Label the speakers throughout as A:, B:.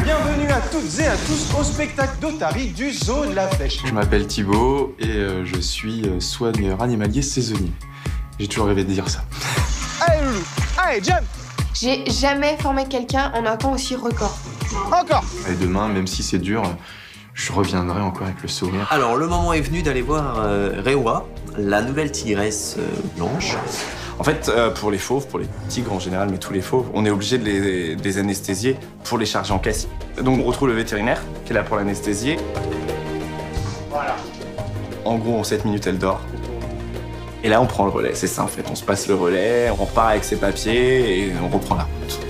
A: Bienvenue à toutes et à tous au spectacle d'Otari du Zoo de la Flèche.
B: Je m'appelle Thibaut et je suis soigneur animalier saisonnier. J'ai toujours rêvé de dire ça.
A: Allez loulou, allez jump.
C: J'ai jamais formé quelqu'un en un temps aussi record.
A: Encore.
B: Et demain, même si c'est dur, je reviendrai encore avec le sourire.
D: Alors, le moment est venu d'aller voir Rewa, la nouvelle tigresse blanche.
B: En fait, pour les fauves, pour les tigres en général, mais tous les fauves, on est obligé de les anesthésier pour les charger en caisse. Donc on retrouve le vétérinaire qui est là pour l'anesthésier.
A: Voilà.
B: En gros, en 7 minutes, elle dort. Et là, on prend le relais, c'est ça en fait. On se passe le relais, on repart avec ses papiers et on reprend la route.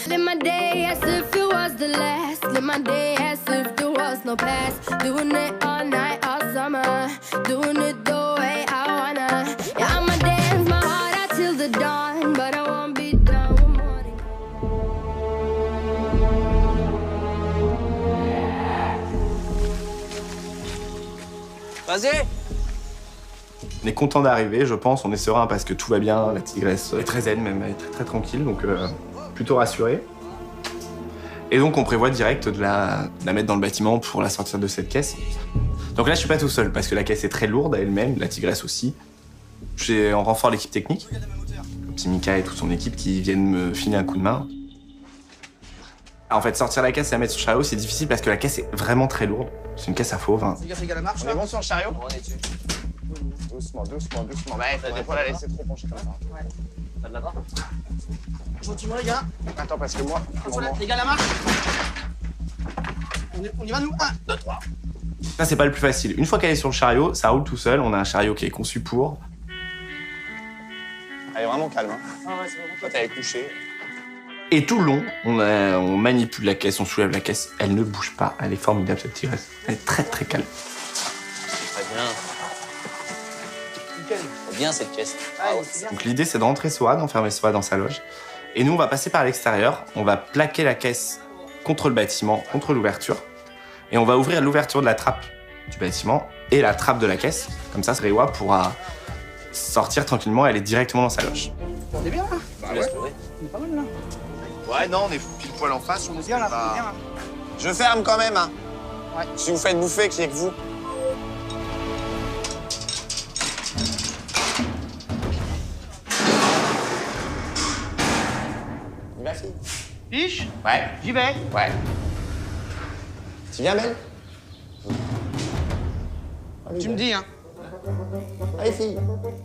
E: Live my day as if it was the last. Live my day as if there was no past. Doing it all night, all summer. Doing it the way I wanna. Yeah, I'ma dance my heart out till the dawn. But I won't be done with morning.
D: Vas-y!
B: On est content d'arriver, je pense, on est serein parce que tout va bien, la tigresse est très zen même, elle est très très tranquille, donc plutôt rassuré. Et donc on prévoit direct de la mettre dans le bâtiment pour la sortir de cette caisse. Donc là je suis pas tout seul parce que la caisse est très lourde à elle-même, la tigresse aussi. J'ai en renfort l'équipe technique, le petit Mika et toute son équipe qui viennent me filer un coup de main. En fait, sortir la caisse et la mettre sur le chariot, c'est difficile parce que la caisse est vraiment très lourde. C'est une caisse à fauve. Hein.
A: Fais gaffe, la marche. On est bon sur le chariot.
D: On est dessus.
A: Doucement. Bah, faudrait pas la laisser trop pencher comme ça.
D: Ouais. Pas de la barre?
A: Gentiment, les gars. Attends, parce que moi.
F: Les gars, la marche. On y va, nous. 1, 2, 3.
B: Ça, c'est pas le plus facile. Une fois qu'elle est sur le chariot, ça roule tout seul. On a un chariot qui est conçu pour.
A: Elle est vraiment calme. Hein.
F: Ah ouais, c'est vraiment
A: Toi, t'avais couché.
B: Et tout le long, on manipule la caisse, on soulève la caisse. Elle ne bouge pas. Elle est formidable, cette tigresse. Elle est très, très calme.
D: Très bien.
F: nickel.
D: C'est bien cette caisse.
F: Ah, c'est bien.
B: Donc l'idée, c'est de rentrer Soa, d'enfermer Soa dans sa loge. Et nous, on va passer par l'extérieur. On va plaquer la caisse contre le bâtiment, contre l'ouverture. Et on va ouvrir l'ouverture de la trappe du bâtiment et la trappe de la caisse. Comme ça, Rewa pourra sortir tranquillement et aller directement dans sa loge.
F: On est bien là.
A: Bah ouais.
F: On est pas mal là.
A: Ouais, non, on est pile poil en face.
F: On est bien là, on est bien là.
A: Je ferme quand même, hein.
F: Ouais.
A: Si vous faites bouffer, qu'il n'y ait que vous. Y va, fille.
F: Fiche,
A: Ouais.
F: j'y vais.
A: Ouais. Tu viens, Belle?
F: Tu me dis, hein.
A: Allez, fille.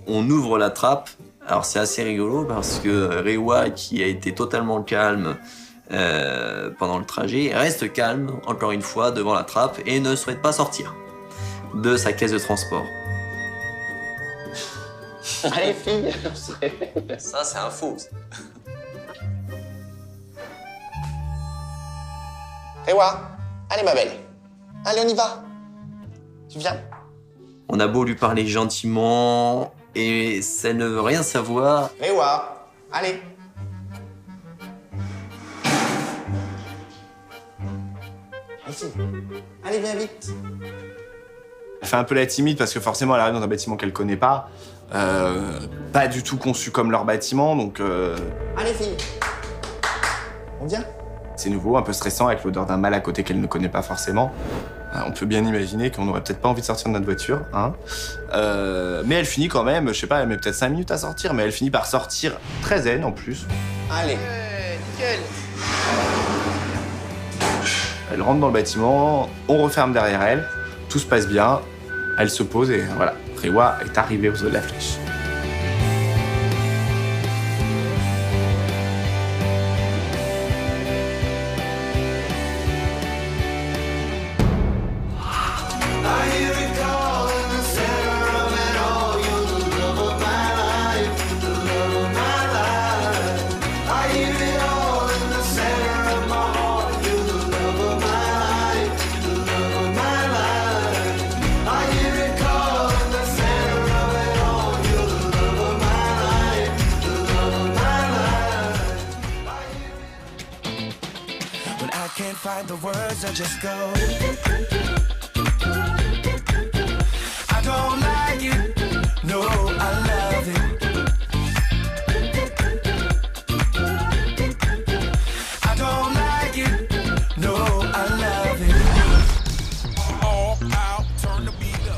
D: On ouvre la trappe. Alors c'est assez rigolo parce que Rewa, qui a été totalement calme pendant le trajet, reste calme, encore une fois, devant la trappe et ne souhaite pas sortir de sa caisse de transport.
A: Allez, fille.
D: Ça, c'est un faux.
A: Rewa, allez, ma belle. Allez, on y va. Tu viens?
D: On a beau lui parler gentiment et ça ne veut rien savoir.
A: Rewa, allez. Allez, fille. Allez, viens vite.
B: Elle fait un peu la timide parce que forcément, elle arrive dans un bâtiment qu'elle connaît pas. Pas du tout conçu comme leur bâtiment, donc
A: Allez, fille. On vient?
B: c'est nouveau, un peu stressant avec l'odeur d'un mal à côté qu'elle ne connaît pas forcément. On peut bien imaginer qu'on n'aurait peut-être pas envie de sortir de notre voiture, hein. Mais elle finit quand même, je sais pas, elle met peut-être 5 minutes à sortir, mais elle finit par sortir très zen en plus.
A: Allez.
F: Nickel.
B: Elle rentre dans le bâtiment, on referme derrière elle, tout se passe bien, elle se pose et voilà, Reiwa est arrivé aux eaux de la Flèche.
G: Can't find the words, I just go. I don't like it, no, I love it. I don't like it, no, I love it. All out, turn the beat up.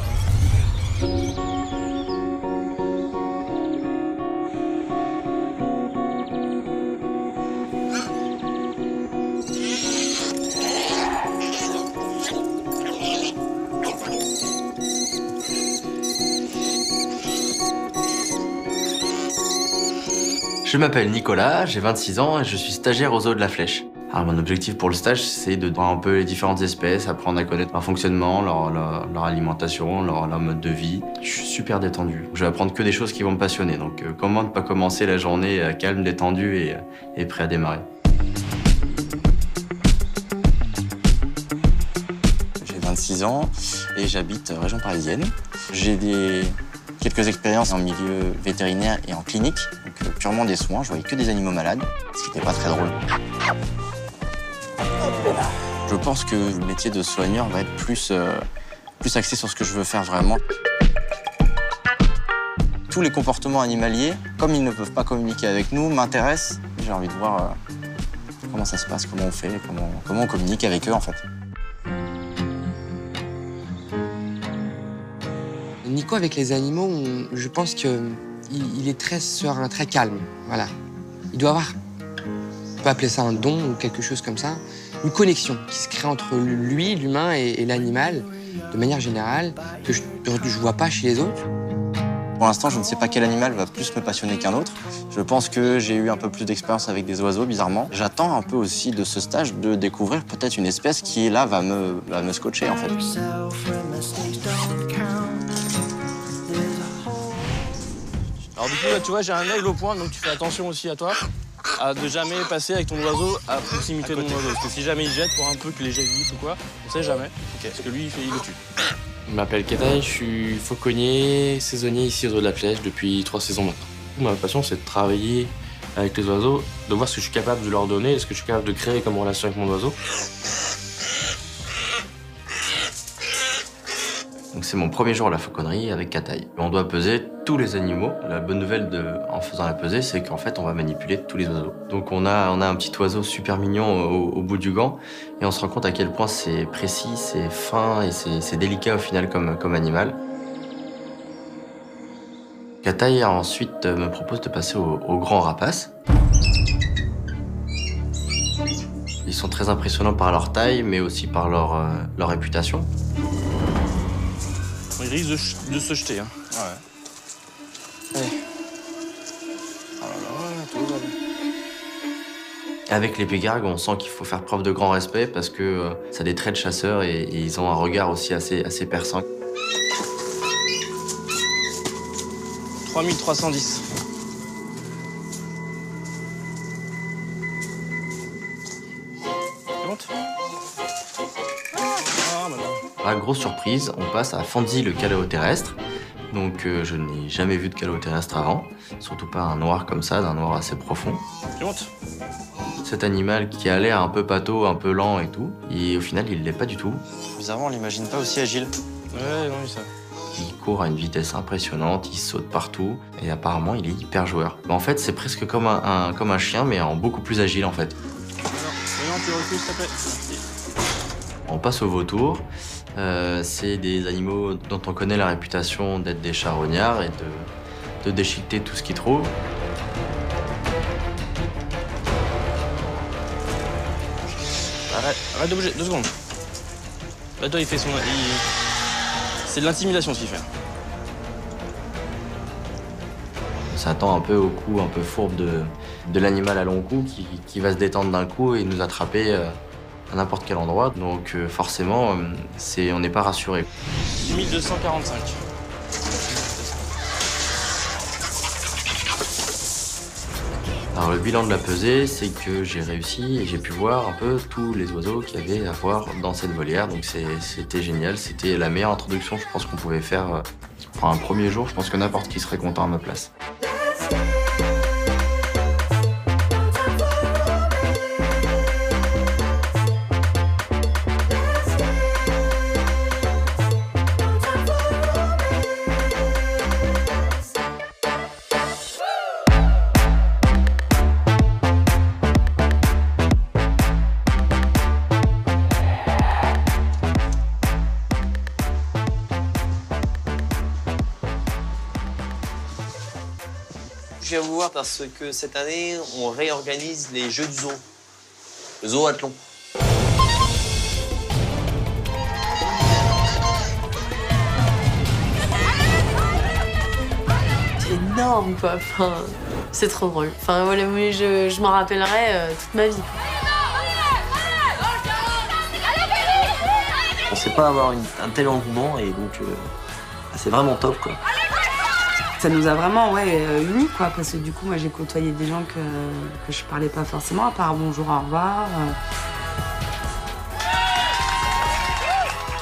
D: Je m'appelle Nicolas, j'ai 26 ans et je suis stagiaire aux Zoos de la Flèche. Alors mon objectif pour le stage, c'est de voir un peu les différentes espèces, apprendre à connaître leur fonctionnement, leur alimentation, leur mode de vie. Je suis super détendu. Je vais apprendre que des choses qui vont me passionner, donc comment ne pas commencer la journée calme, détendu et prêt à démarrer.
H: J'ai 26 ans et j'habite région parisienne. J'ai quelques expériences en milieu vétérinaire et en clinique, donc purement des soins. Je voyais que des animaux malades, ce qui n'était pas très drôle. Je pense que le métier de soigneur va être plus axé sur ce que je veux faire vraiment. Tous les comportements animaliers, comme ils ne peuvent pas communiquer avec nous, m'intéressent. J'ai envie de voir comment ça se passe, comment on fait, comment on communique avec eux en fait.
I: Nico, avec les animaux, je pense qu'il est très serein, très calme. Voilà. Il doit avoir, on peut appeler ça un don ou quelque chose comme ça, une connexion qui se crée entre lui, l'humain et l'animal, de manière générale, que je ne vois pas chez les autres.
H: Pour l'instant, je ne sais pas quel animal va plus me passionner qu'un autre. Je pense que j'ai eu un peu plus d'expérience avec des oiseaux, bizarrement. J'attends un peu aussi de ce stage de découvrir peut-être une espèce qui, là, va me scotcher, en fait.
J: Alors du coup, là, tu vois, j'ai un aigle au point, donc tu fais attention aussi à toi, à ne jamais passer avec ton oiseau à proximité de mon oiseau. Parce que si jamais il jette, pour un peu que les jets glissent ou quoi, on sait jamais. Parce que lui, il le tue.
K: Je m'appelle Ketai, je suis fauconnier, saisonnier ici aux Zoos de la Flèche depuis 3 saisons maintenant. Ma passion, c'est de travailler avec les oiseaux, de voir ce que je suis capable de leur donner, ce que je suis capable de créer comme relation avec mon oiseau.
D: Donc c'est mon premier jour à la fauconnerie avec Ketai. On doit peser tous les animaux. La bonne nouvelle en faisant la pesée, c'est qu'en fait, on va manipuler tous les oiseaux. Donc on a un petit oiseau super mignon au bout du gant, et on se rend compte à quel point c'est précis, c'est fin et c'est délicat au final comme animal. Ketai ensuite me propose de passer au grand rapace. Ils sont très impressionnants par leur taille, mais aussi par leur réputation.
J: Il risque de se jeter. Hein.
H: Ouais.
J: Ouais.
H: Oh là là, tout va bien.
D: Avec les pégargues, on sent qu'il faut faire preuve de grand respect parce que ça a des traits de chasseurs et ils ont un regard aussi assez perçant.
J: 3310. C'est bon ? Ah, madame.
D: La grosse surprise, on passe à Fanzi, le calao terrestre. Donc je n'ai jamais vu de calao terrestre avant, surtout pas un noir comme ça, d'un noir assez profond.
J: Tu montes ?
D: Cet animal qui a l'air un peu pâteau, un peu lent et tout, et au final il l'est pas du tout.
H: Bizarrement, on l'imagine pas aussi agile.
J: Ouais, non, ça.
D: Il court à une vitesse impressionnante, il saute partout, et apparemment il est hyper joueur. En fait c'est presque comme un chien, mais en beaucoup plus agile en fait.
J: Non, tu recules s'il te plaît. Merci.
D: On passe au vautour. C'est des animaux dont on connaît la réputation d'être des charognards et de déchiqueter tout ce qu'ils trouvent.
J: Arrête de bouger, 2 secondes. Là, toi, il fait son... C'est de l'intimidation ce qu'il fait.
K: s'attend un peu au cou un peu fourbe de l'animal à long cou qui va se détendre d'un coup et nous attraper à n'importe quel endroit. Donc forcément, on n'est pas rassuré.
J: 1245.
K: Alors le bilan de la pesée, c'est que j'ai réussi et j'ai pu voir un peu tous les oiseaux qu'il y avait à voir dans cette volière. Donc c'était génial, c'était la meilleure introduction je pense qu'on pouvait faire pour un premier jour. Je pense que n'importe qui serait content à ma place.
D: Je viens vous voir parce que cette année, on réorganise les jeux du zoo. Le zoathlon.
L: C'est énorme, quoi. Enfin, c'est trop drôle. Enfin, voilà, je m'en rappellerai toute ma vie.
D: On sait pas avoir un tel engouement et donc c'est vraiment top, quoi.
M: Ça nous a vraiment unis, quoi, parce que du coup, moi, j'ai côtoyé des gens que je parlais pas forcément, à part bonjour, au revoir.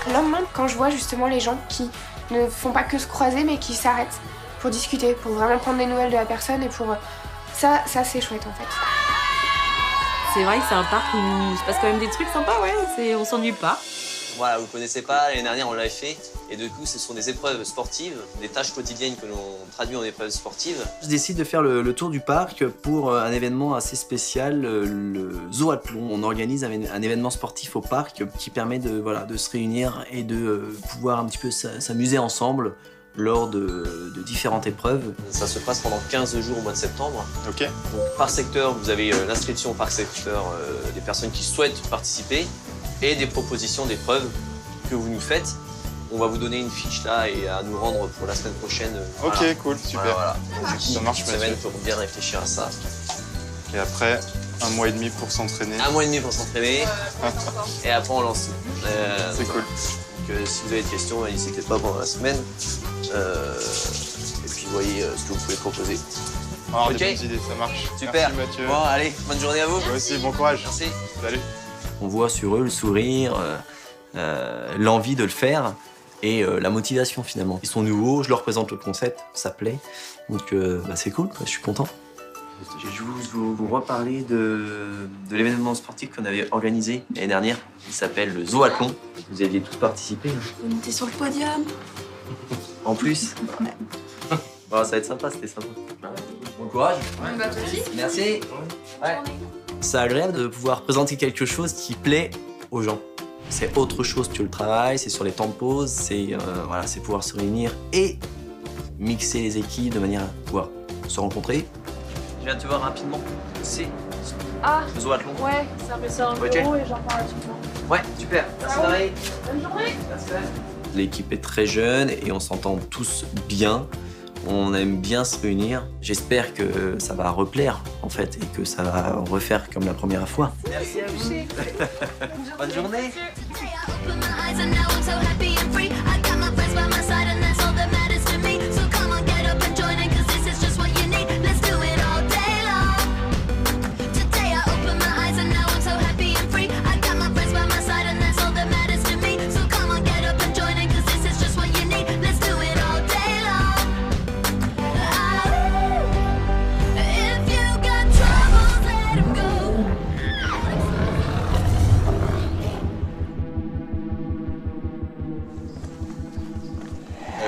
C: Le lendemain, quand je vois justement les gens qui ne font pas que se croiser, mais qui s'arrêtent pour discuter, pour vraiment prendre des nouvelles de la personne et pour... Ça c'est chouette, en fait.
M: C'est vrai que c'est un parc où il se passe quand même des trucs sympas, ouais, on s'ennuie pas.
D: Voilà, vous connaissez pas, l'année dernière on l'avait fait, et du coup ce sont des épreuves sportives, des tâches quotidiennes que l'on traduit en épreuves sportives. Je décide de faire le tour du parc pour un événement assez spécial, le zoathlon. On organise un événement sportif au parc qui permet de se réunir et de pouvoir un petit peu s'amuser ensemble lors de différentes épreuves. Ça se passe pendant 15 jours au mois de septembre.
B: Ok.
D: Donc, par secteur, vous avez l'inscription par secteur des personnes qui souhaitent participer et des propositions d'épreuves que vous nous faites. On va vous donner une fiche là et à nous rendre pour la semaine prochaine.
B: Ok,
D: voilà.
B: cool, super.
D: Voilà. Donc, du coup,
B: Ça marche,
D: une semaine
B: Mathieu.
D: pour bien réfléchir à ça.
B: Et après, 1 mois et demi pour s'entraîner.
D: 1 mois et demi pour s'entraîner. Et après, on lance tout.
B: C'est cool.
D: Donc, si vous avez des questions, n'hésitez pas pendant la semaine. Et puis, voyez ce que vous pouvez proposer.
B: Alors,
D: Ok.
B: des bonnes idées, ça marche.
D: Super.
B: Merci Mathieu.
D: Bon, allez, bonne journée à vous.
B: Toi aussi, bon courage.
D: Merci.
B: Salut.
D: On voit sur eux le sourire, l'envie de le faire et la motivation finalement. Ils sont nouveaux, je leur présente le concept, ça plaît. Donc c'est cool, quoi, je suis content. Je vous reparler de l'événement sportif qu'on avait organisé l'année dernière. Il s'appelle le zoathlon. Vous aviez tous participé.
M: On était sur le podium.
D: En plus. Bon, ça va être sympa, c'était sympa. Bon courage. Merci. Ouais. C'est agréable de pouvoir présenter quelque chose qui plaît aux gens. C'est autre chose que le travail, c'est sur les temps de pause, c'est pouvoir se réunir et mixer les équipes de manière à pouvoir se rencontrer. Je viens te voir rapidement. C'est le zoathlon.
L: Ouais, ça me sert un peu
D: Ok.
L: et j'en parle rapidement.
D: Ouais, super. Merci Marie.
L: Bonne journée.
D: Merci. L'équipe est très jeune et on s'entend tous bien. On aime bien se réunir. J'espère que ça va replaire, en fait, et que ça va refaire comme la première fois. Merci à vous. Bonne journée.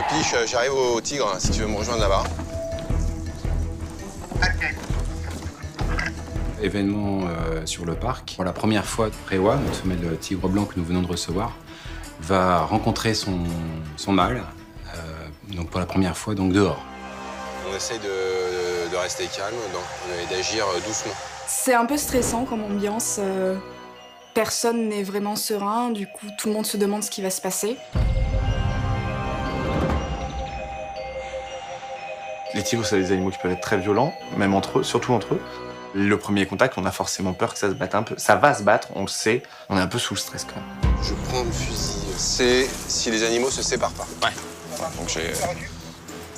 A: Piche, j'arrive au Tigre, hein, si tu veux me rejoindre là-bas.
N: Événement sur le parc. Pour la première fois, Réwa, notre femelle tigre blanc que nous venons de recevoir, va rencontrer son mâle, donc pour la première fois donc dehors.
A: On essaye de rester calme et d'agir doucement.
O: C'est un peu stressant comme ambiance. Personne n'est vraiment serein, du coup tout le monde se demande ce qui va se passer.
B: Les tigres, c'est des animaux qui peuvent être très violents, même entre eux, surtout entre eux. Le premier contact, on a forcément peur que ça se batte un peu. Ça va se battre, on le sait. On est un peu sous le stress quand même.
P: Je prends le fusil. C'est si les animaux se séparent pas.
B: Ouais.
P: Donc j'ai...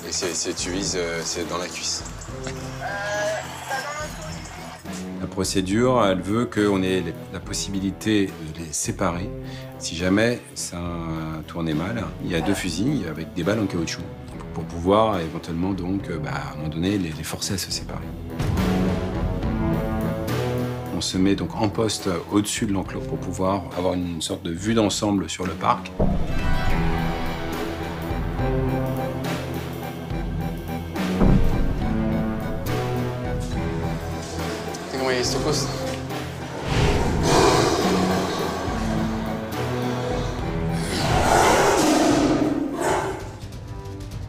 P: Et si tu vises, c'est dans la cuisse.
N: La procédure, elle veut qu'on ait la possibilité de les séparer. Si jamais ça tournait mal, il y a 2 fusils avec des balles en caoutchouc pour pouvoir éventuellement donc, à un moment donné, les forcer à se séparer. On se met donc en poste au-dessus de l'enclos pour pouvoir avoir une sorte de vue d'ensemble sur le parc.
I: Comment il se pose?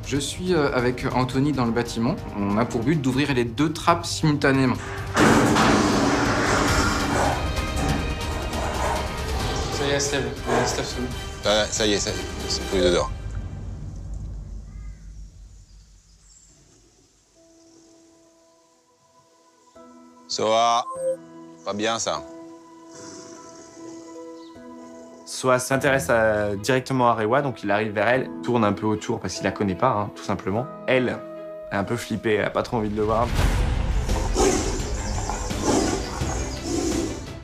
Q: Je suis avec Anthony dans le bâtiment. On a pour but d'ouvrir les 2 trappes simultanément.
I: Ça y est, elle se lève. Elle se lève sous nous.
P: Ça y est, c'est tous les deux dehors. Soa, pas bien ça.
B: Soa s'intéresse directement à Rewa, donc il arrive vers elle, tourne un peu autour parce qu'il la connaît pas, hein, tout simplement. Elle est un peu flippée, elle a pas trop envie de le voir.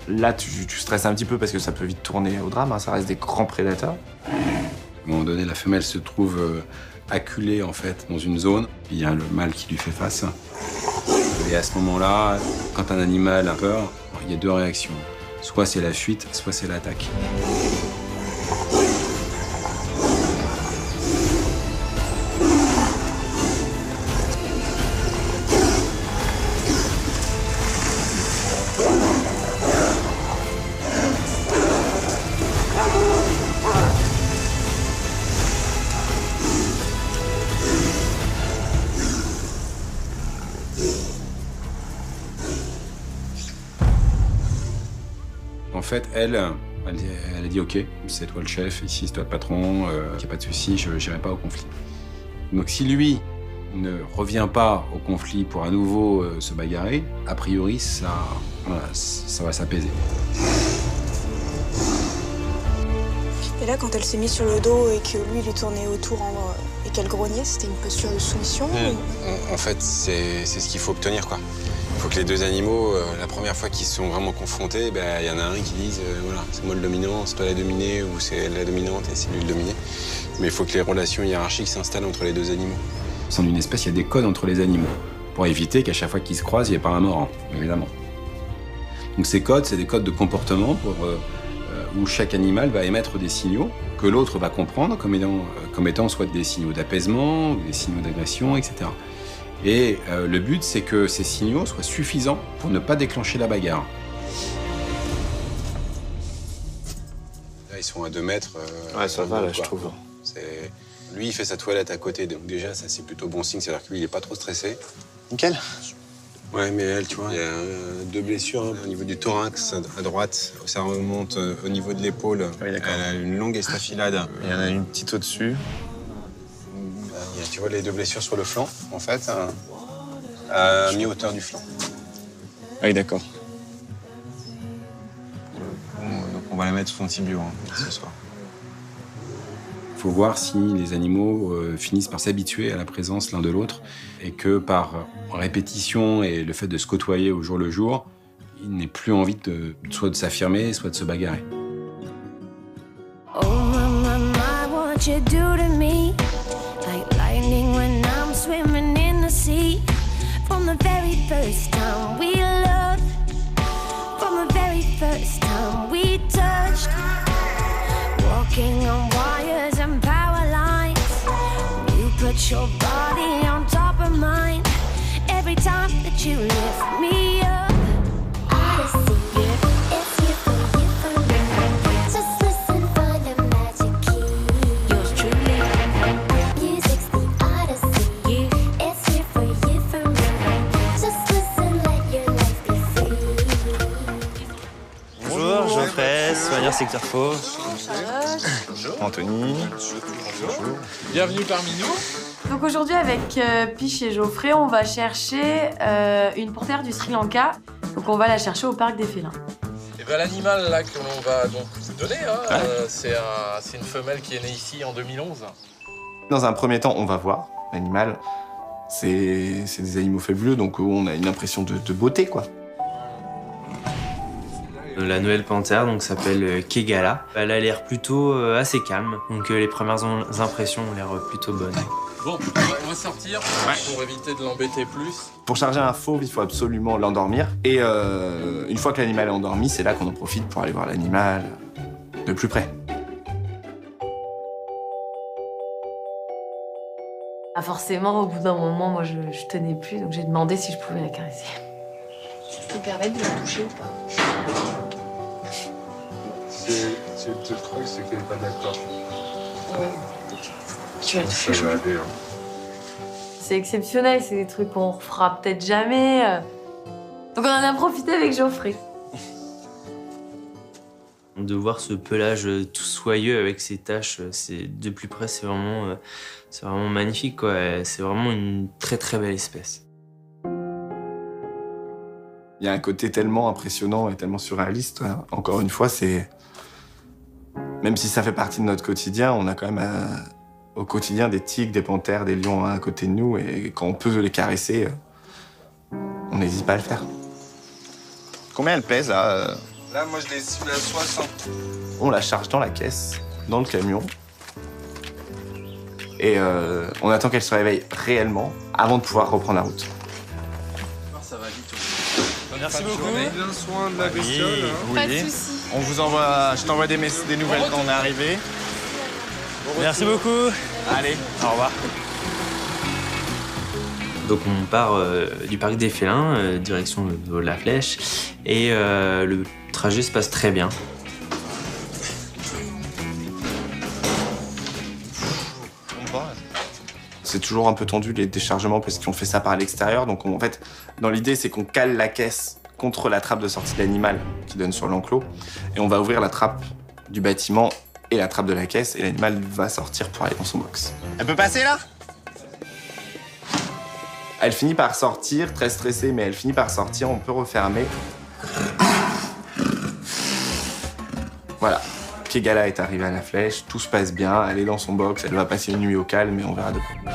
B: Là, tu stresses un petit peu parce que ça peut vite tourner au drame, hein, ça reste des grands prédateurs.
N: À un moment donné, la femelle se trouve acculée en fait dans une zone. Il y a le mâle qui lui fait face. Et à ce moment-là, quand un animal a peur, il y a 2 réactions. Soit c'est la fuite, soit c'est l'attaque. En fait, elle a dit OK, c'est toi le chef, ici c'est toi le patron, il n'y a pas de souci, je n'irai pas au conflit. Donc si lui ne revient pas au conflit pour à nouveau se bagarrer, a priori ça va s'apaiser.
R: Et là, quand elle s'est mise sur le dos et que lui, il est tourné autour et qu'elle grognait, c'était une posture de soumission
P: En fait, c'est ce qu'il faut obtenir, quoi. Il faut que les 2 animaux, la première fois qu'ils se sont vraiment confrontés, il y en a un qui dise voilà, c'est moi le dominant, c'est toi la dominée, ou c'est elle la dominante et c'est lui le dominé. Mais il faut que les relations hiérarchiques s'installent entre les 2 animaux.
N: Au sein d'une espèce, il y a des codes entre les animaux, pour éviter qu'à chaque fois qu'ils se croisent, il n'y ait pas un mort, évidemment. Donc ces codes, c'est des codes de comportement où chaque animal va émettre des signaux que l'autre va comprendre comme étant soit des signaux d'apaisement, des signaux d'agression, etc. Et le but, c'est que ces signaux soient suffisants pour ne pas déclencher la bagarre.
P: Là, ils sont à 2 mètres.
B: Ouais, ça va, là, je trouve.
P: Lui, il fait sa toilette à côté, donc déjà, ça, c'est plutôt bon signe. C'est-à-dire que lui, il est pas trop stressé.
A: Nickel.
P: Ouais, mais elle, tu vois, il y a 2 blessures hein, au niveau du thorax à droite. Ça remonte au niveau de l'épaule.
B: Oui,
P: elle a une longue estafilade.
B: Il y en a une petite au-dessus.
P: Tu vois les 2 blessures sur le flanc, en fait, à mi-hauteur du flanc.
B: Ah oui, d'accord.
P: Donc on va la mettre sous son tibio ce soir.
N: Il faut voir si les animaux finissent par s'habituer à la présence l'un de l'autre et que par répétition et le fait de se côtoyer au jour le jour, il n'ait plus envie soit de s'affirmer, soit de se bagarrer.
E: Oh my, what you do to me? Like lightning when I'm swimming in the sea. From the very first time we loved, from the very first time we touched, walking on wires and power lines. You put your body on top of mine. Every time that you lift me up, Odyssey, yeah, it's you for me. Just listen for the magic key. Yours truly. Music's the Odyssey, yeah, it's here for me. Just listen, let your life be free.
J: Bonjour, Geoffrey, soigneur secteur faux.
B: Bonjour. Anthony. Bonjour.
J: Bienvenue parmi nous.
L: Donc aujourd'hui avec Piche et Geoffrey, on va chercher une panthère du Sri Lanka. Donc on va la chercher au parc des félins.
S: Et ben l'animal là que l'on va donc vous donner, hein, c'est une femelle qui est née ici en 2011.
B: Dans un premier temps, on va voir l'animal. C'est des animaux fabuleux, donc on a une impression de beauté, quoi.
T: La nouvelle panthère donc s'appelle Kegala. Elle a l'air plutôt assez calme, donc les premières impressions ont l'air plutôt bonnes.
S: Bon, on va sortir pour éviter de l'embêter plus.
B: Pour charger un fauve, il faut absolument l'endormir. Et une fois que l'animal est endormi, c'est là qu'on en profite pour aller voir l'animal de plus près.
L: Ah, forcément, au bout d'un moment, moi je tenais plus, donc j'ai demandé si je pouvais la caresser.
C: Je peux me permettre de la toucher ou pas?
P: Si elle te croque, c'est qu'elle n'est pas d'accord.
C: Ouais. Tu vas la toucher, je
P: aller, hein.
L: C'est exceptionnel, c'est des trucs qu'on refera peut-être jamais. Donc on en a profité avec Geoffrey.
T: De voir ce pelage tout soyeux avec ses taches, de plus près, c'est vraiment magnifique, quoi. C'est vraiment une très très belle espèce.
B: Il y a un côté tellement impressionnant et tellement surréaliste. Encore une fois, c'est... Même si ça fait partie de notre quotidien, on a quand même au quotidien des tigres, des panthères, des lions à côté de nous. Et quand on peut les caresser, on n'hésite pas à le faire. Combien elle pèse, là
P: Là, moi, je l'ai su à 60.
B: On la charge dans la caisse, dans le camion. Et on attend qu'elle se réveille réellement avant de pouvoir reprendre la route.
S: Ça va vite.
J: Merci beaucoup.
P: Prenez bien soin de la bestiole.
B: Oui.
C: Pas de soucis.
B: On vous envoie, je t'envoie des nouvelles quand on est arrivé.
J: Merci beaucoup.
B: Allez, au revoir.
T: Donc on part du parc des félins, direction le Vol de la Flèche, et le trajet se passe très bien.
B: C'est toujours un peu tendu les déchargements parce qu'on fait ça par l'extérieur. Donc en fait, dans l'idée, c'est qu'on cale la caisse contre la trappe de sortie de l'animal qui donne sur l'enclos. Et on va ouvrir la trappe du bâtiment et la trappe de la caisse et l'animal va sortir pour aller dans son box. Elle peut passer là ? Elle finit par sortir, très stressée, mais elle finit par sortir, on peut refermer. Voilà, Kegala est arrivée à la Flèche, tout se passe bien, elle est dans son box, elle va passer une nuit au calme et on verra de quoi.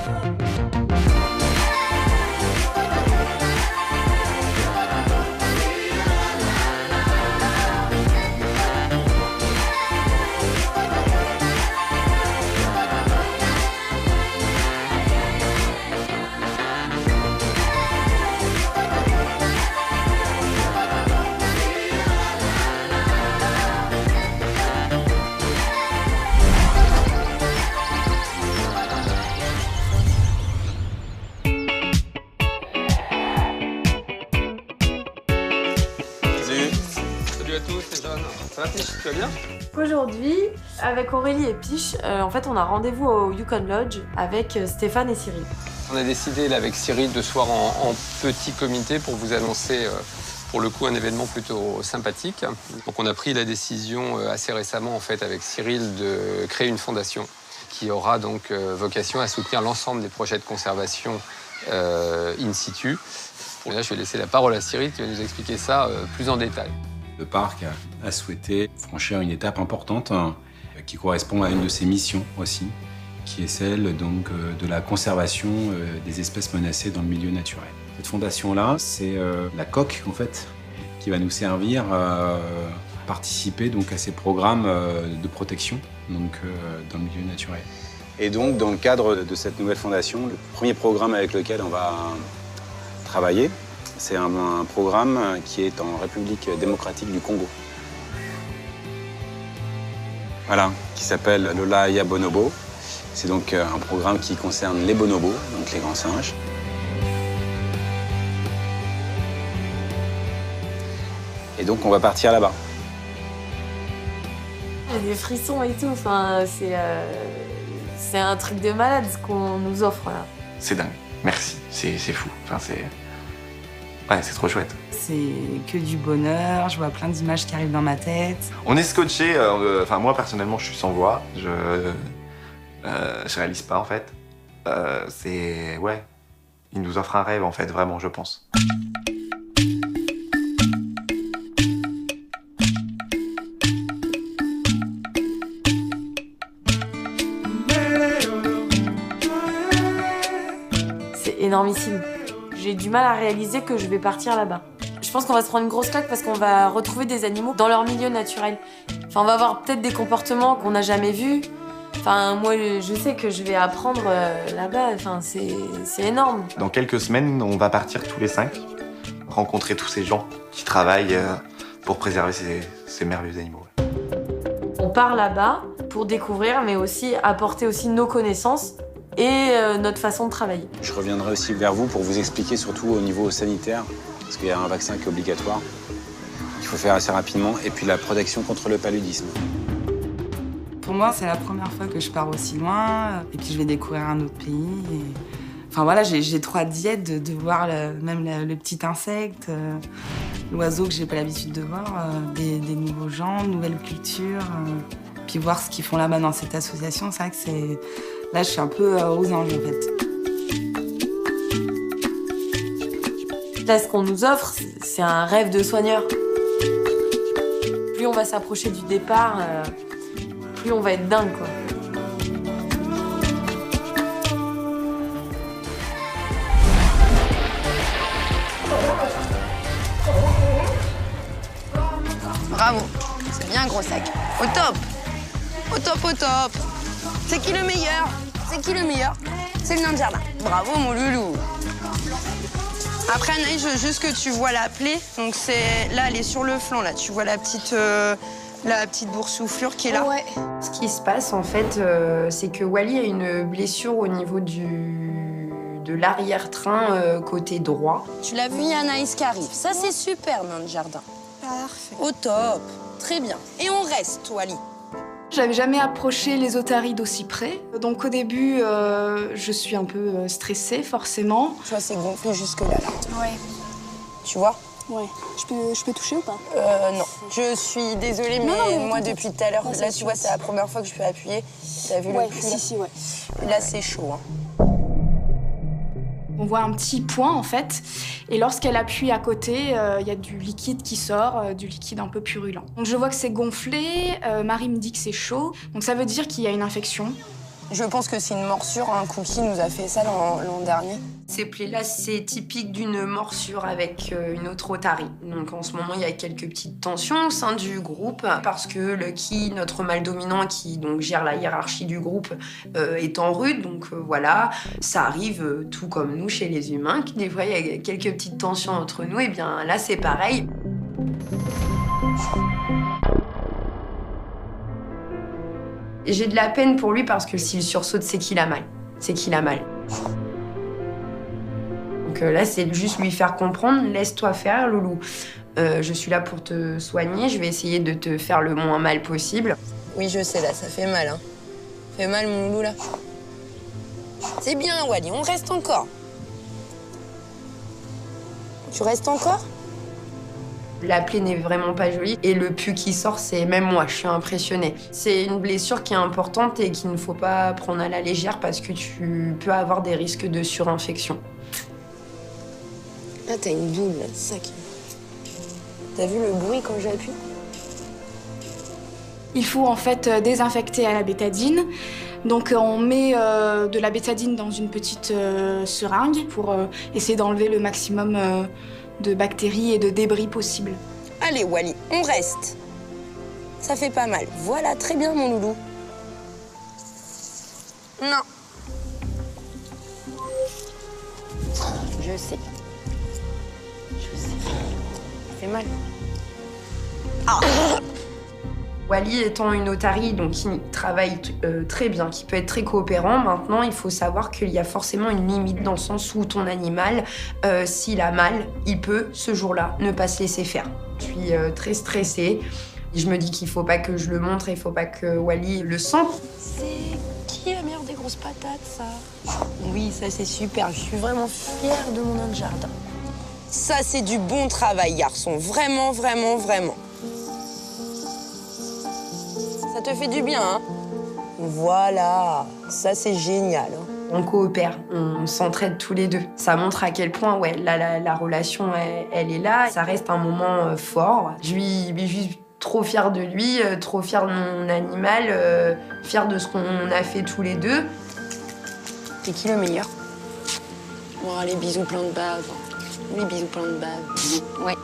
S: Ça va, Piche, tu vas bien?
L: Aujourd'hui, avec Aurélie et Piche, en fait, on a rendez-vous au Yukon Lodge avec Stéphane et Cyril.
U: On a décidé là, avec Cyril de se voir en petit comité pour vous annoncer pour le coup un événement plutôt sympathique. Donc on a pris la décision assez récemment en fait avec Cyril de créer une fondation qui aura donc vocation à soutenir l'ensemble des projets de conservation in situ. Et là, je vais laisser la parole à Cyril qui va nous expliquer ça plus en détail.
N: Le parc a souhaité franchir une étape importante qui correspond à une de ses missions aussi, qui est celle donc, de la conservation des espèces menacées dans le milieu naturel. Cette fondation-là, c'est la coque en fait, qui va nous servir à participer donc, à ces programmes de protection donc, dans le milieu naturel.
P: Et donc, dans le cadre de cette nouvelle fondation, le premier programme avec lequel on va travailler, c'est un programme qui est en République démocratique du Congo. Voilà, qui s'appelle Lola Bonobo. C'est donc un programme qui concerne les bonobos, donc les grands singes. Et donc, on va partir là-bas.
L: J'ai des frissons et tout, enfin, c'est un truc de malade ce qu'on nous offre là.
B: C'est dingue, merci, c'est fou. Enfin, ouais, c'est trop chouette.
M: C'est que du bonheur, je vois plein d'images qui arrivent dans ma tête.
B: On est scotché, enfin moi personnellement je suis sans voix, je réalise pas en fait. c'est... Ouais. Il nous offre un rêve, en fait, vraiment, je pense.
L: C'est énormissime. J'ai du mal à réaliser que je vais partir là-bas. Je pense qu'on va se prendre une grosse claque parce qu'on va retrouver des animaux dans leur milieu naturel. Enfin, on va avoir peut-être des comportements qu'on n'a jamais vus. Enfin, moi, je sais que je vais apprendre là-bas. Enfin, c'est énorme.
B: Dans quelques semaines, on va partir tous les 5, rencontrer tous ces gens qui travaillent pour préserver ces merveilleux animaux.
L: On part là-bas pour découvrir, mais aussi apporter aussi nos connaissances et notre façon de travailler.
N: Je reviendrai aussi vers vous pour vous expliquer, surtout au niveau sanitaire, parce qu'il y a un vaccin qui est obligatoire, qu'il faut faire assez rapidement, et puis la protection contre le paludisme.
M: Pour moi, c'est la première fois que je pars aussi loin, et puis je vais découvrir un autre pays. Enfin voilà, j'ai trop hâte d'y être, de voir même le petit insecte, l'oiseau que j'ai pas l'habitude de voir, des nouveaux gens, de nouvelles cultures, puis voir ce qu'ils font là-bas dans cette association. C'est vrai que c'est... Là, je suis un peu aux anges, en fait.
L: Là, ce qu'on nous offre, c'est un rêve de soigneur. Plus on va s'approcher du départ, plus on va être dingue, quoi.
F: Bravo, c'est bien un gros sac. Au top. Au top, au top. C'est qui le meilleur? C'est qui le meilleur? C'est le nain de jardin. Bravo, mon loulou. Après, Anaïs, je veux juste que tu vois la plaie. Donc, c'est là, elle est sur le flanc, là. Tu vois la petite boursouflure qui est là.
C: Ouais. Ce qui se passe, en fait, c'est que Wally a une blessure au niveau de l'arrière-train côté droit.
F: Tu l'as vu, il y a Anaïs qui arrive. Ça, c'est super, nain de jardin. Parfait. Au top. Très bien. Et on reste, Wally.
O: J'avais jamais approché les otaries d'aussi près. Donc au début, je suis un peu stressée, forcément.
F: Tu vois, c'est gonflé jusque-là. Là.
R: Ouais.
F: Tu vois?
R: Ouais. Je peux toucher ou pas?
F: Non. Je suis désolée, mais
R: non,
F: moi, depuis tout à l'heure, là, tu vois, c'est la première fois que je peux appuyer. T'as vu le puits, là?
R: Si, ouais.
F: Là, c'est chaud, hein.
O: On voit un petit point, en fait, et lorsqu'elle appuie à côté, il y a du liquide qui sort, du liquide un peu purulent. Donc je vois que c'est gonflé, Marie me dit que c'est chaud, donc ça veut dire qu'il y a une infection.
F: Je pense que c'est une morsure, un Cookie nous a fait ça l'an dernier.
C: Ces plaies-là, c'est typique d'une morsure avec une autre otarie. Donc en ce moment, il y a quelques petites tensions au sein du groupe parce que Lucky, notre mâle dominant qui donc gère la hiérarchie du groupe, est en rude. Donc voilà, ça arrive tout comme nous chez les humains. Des fois, il y a quelques petites tensions entre nous. Et bien là, c'est pareil. J'ai de la peine pour lui parce que s'il sursaute, c'est qu'il a mal. C'est qu'il a mal. Donc là, c'est juste lui faire comprendre, laisse-toi faire, loulou. Je suis là pour te soigner, je vais essayer de te faire le moins mal possible.
F: Oui, je sais, là, ça fait mal, hein. Ça fait mal, mon loulou, là. C'est bien, Wally, on reste encore. Tu restes encore?
C: La plaie n'est vraiment pas jolie et le pus qui sort, c'est même moi, je suis impressionnée. C'est une blessure qui est importante et qu'il ne faut pas prendre à la légère parce que tu peux avoir des risques de surinfection.
F: Là, t'as une boule, là, c'est ça qui... T'as vu le bruit quand j'appuie?
O: Il faut en fait désinfecter à la bétadine. Donc on met de la bétadine dans une petite seringue pour essayer d'enlever le maximum de bactéries et de débris possibles.
F: Allez, Wally, on reste. Ça fait pas mal. Voilà, très bien, mon loulou. Non. Je sais. Je sais. Ça fait mal.
C: Ah. Wally étant une otarie donc qui travaille très bien, qui peut être très coopérant, maintenant il faut savoir qu'il y a forcément une limite dans le sens où ton animal, s'il a mal, il peut ce jour-là ne pas se laisser faire. Je suis très stressée. Je me dis qu'il faut pas que je le montre, il faut pas que Wally le sente.
F: C'est qui la meilleure des grosses patates, ça? Oui, ça c'est super. Je suis vraiment fière de mon nain de jardin. Ça c'est du bon travail, garçon. Vraiment, vraiment, vraiment. Ça te fait du bien, hein? Voilà, ça c'est génial.
C: On coopère, on s'entraide tous les deux. Ça montre à quel point ouais, la relation, elle est là. Ça reste un moment fort. Je suis juste trop fière de lui, trop fière de mon animal, fière de ce qu'on a fait tous les deux.
F: C'est qui le meilleur? Oh, les bisous plein de bave. Les bisous plein de bave. Ouais,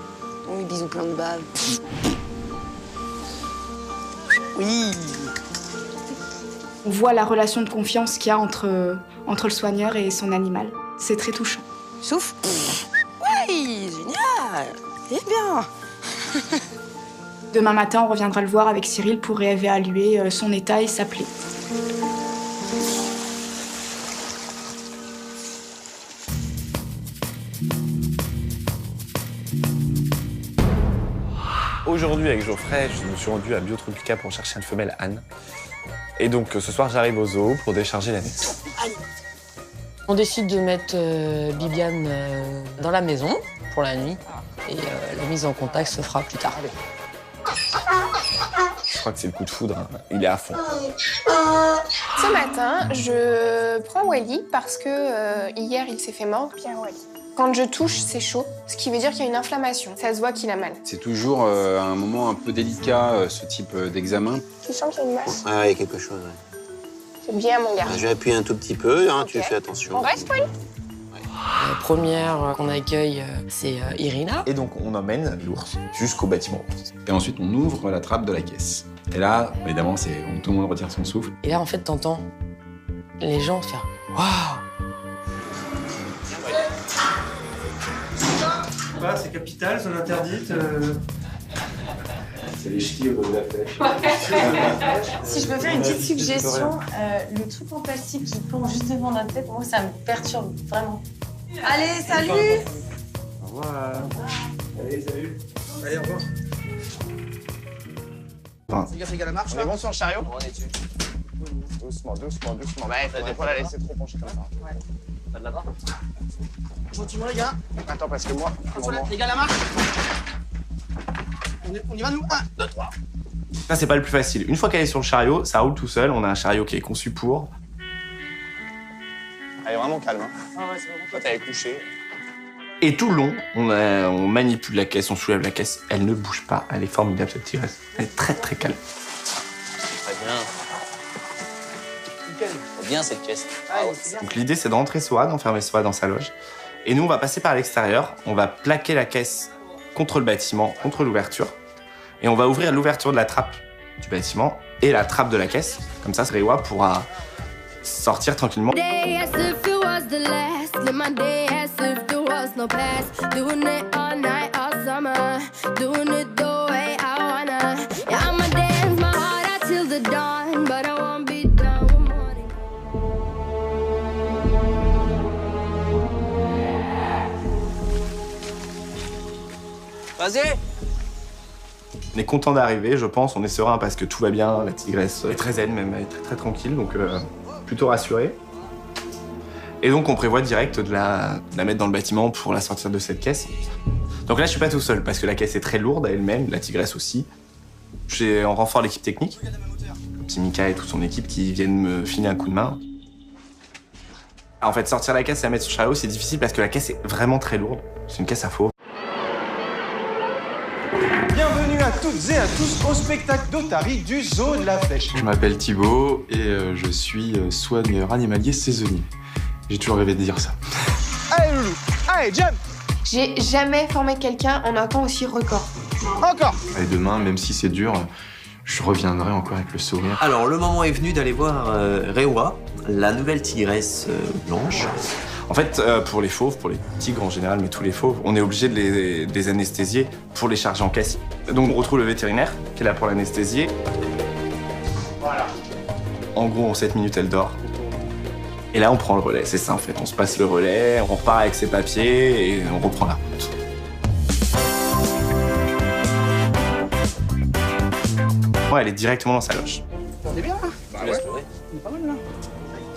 F: oh, les bisous plein de bave. Oui.
O: On voit la relation de confiance qu'il y a entre le soigneur et son animal. C'est très touchant.
F: Souffle. Oui, génial. C'est bien.
O: Demain matin, on reviendra le voir avec Cyril pour réévaluer son état et sa plaie.
B: Aujourd'hui, avec Geoffrey, je me suis rendu à Biotropica pour chercher une femelle Anne. Et donc, ce soir, j'arrive au zoo pour décharger la naisse.
G: On décide de mettre Bibiane dans la maison pour la nuit. Et la mise en contact se fera plus tard.
B: Je crois que c'est le coup de foudre, hein. Il est à fond.
V: Ce matin, je prends Wally parce que hier, il s'est fait mordre, Pierre Wally. Quand je touche, c'est chaud, ce qui veut dire qu'il y a une inflammation. Ça se voit qu'il a mal.
N: C'est toujours un moment un peu délicat, ce type d'examen.
V: Tu sens qu'il y a une masse?
P: Ah, il y a quelque chose, ouais.
V: C'est bien, mon gars.
P: Je vais appuyer un tout petit peu, hein, tu fais attention.
V: On reste, Wally?
G: La première qu'on accueille, c'est Irina.
B: Et donc, on emmène l'ours jusqu'au bâtiment.
N: Et ensuite, on ouvre la trappe de la caisse. Et là, évidemment, tout le monde retire son souffle.
G: Et là, en fait, t'entends les gens faire « Waouh !»
J: C'est capital, zone interdite.
B: C'est les ch'tis au bout de la flèche.
L: Si je peux faire une petite suggestion, le truc en plastique qui plonge juste devant notre tête, moi, ça me perturbe vraiment. Allez, salut!
B: Au revoir. Allez, salut. Allez, au revoir.
A: Fais gaffe à la marche. On est bon sur le chariot? On est dessus. Doucement. Bah, faut pas la laisser trop pencher comme ça. Ouais. Pas de là-bas? Gentiment, les gars. Attends, parce que moi. Les gars, la marche. On y va, nous. 1, 2, 3.
B: Ça, c'est pas le plus facile. Une fois qu'elle est sur le chariot, ça roule tout seul. On a un chariot qui est conçu pour.
A: Elle est vraiment calme. Hein. Ah ouais, c'est vraiment. Toi, t'avais couché.
B: Et tout le long, on manipule la caisse, on soulève la caisse. Elle ne bouge pas. Elle est formidable, cette tigresse. Elle est très, très calme.
D: Très bien. Très bien, cette caisse.
B: Donc l'idée, c'est de rentrer Soa, d'enfermer Soa dans sa loge. Et nous, on va passer par l'extérieur. On va plaquer la caisse contre le bâtiment, contre l'ouverture. Et on va ouvrir l'ouverture de la trappe du bâtiment et la trappe de la caisse. Comme ça, Rewa pourra sortir tranquillement.
D: Vas-y!
B: On est content d'arriver, je pense. On est serein parce que tout va bien. La tigresse est très zen, même. Elle est très, très tranquille, donc plutôt rassurée. Et donc, on prévoit direct de la mettre dans le bâtiment pour la sortir de cette caisse. Donc là, je suis pas tout seul parce que la caisse est très lourde à elle-même, la tigresse aussi. J'ai en renfort l'équipe technique, le petit Mika et toute son équipe qui viennent me filer un coup de main. En fait, sortir la caisse et la mettre sur le chariot, c'est difficile parce que la caisse est vraiment très lourde. C'est une caisse à faux.
W: Bienvenue à toutes et à tous au spectacle d'Otari du Zoo de la Flèche.
X: Je m'appelle Thibaut et je suis soigneur animalier saisonnier. J'ai toujours rêvé de dire ça.
W: Allez loulou, allez jump.
V: J'ai jamais formé quelqu'un en un temps aussi record.
W: Encore.
X: Et demain, même si c'est dur, je reviendrai encore avec le sourire.
D: Alors, le moment est venu d'aller voir Rewa, la nouvelle tigresse blanche.
B: En fait, pour les fauves, pour les tigres en général, mais tous les fauves, on est obligé de les anesthésier pour les charger en caisse. Donc on retrouve le vétérinaire qui est là pour l'anesthésier. Voilà. En gros, en 7 minutes, elle dort. Et là, on prend le relais, c'est ça en fait. On se passe le relais, on repart avec ses papiers et on reprend la route. Ouais, elle est directement dans sa loge.
A: On est bien là? Bah ouais. On est pas mal là.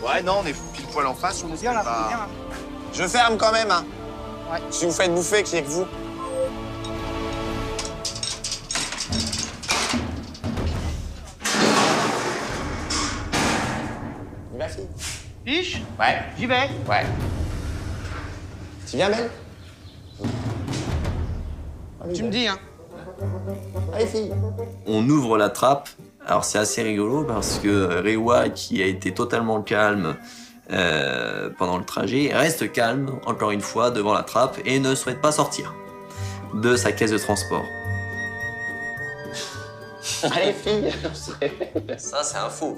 A: Ouais, non, on est pile poil en face, on est bien là, pas... bien là. Je ferme quand même, hein. Ouais. Si vous faites bouffer, qu'il n'y ait que vous. Fiche? Ouais. J'y vais? Ouais. Tu viens, Belle? Tu me dis, hein? Allez, fille.
D: On ouvre la trappe. Alors c'est assez rigolo parce que Rewa, qui a été totalement calme pendant le trajet, reste calme, encore une fois, devant la trappe et ne souhaite pas sortir de sa caisse de transport.
A: Allez, fille.
D: Ça, c'est un faux.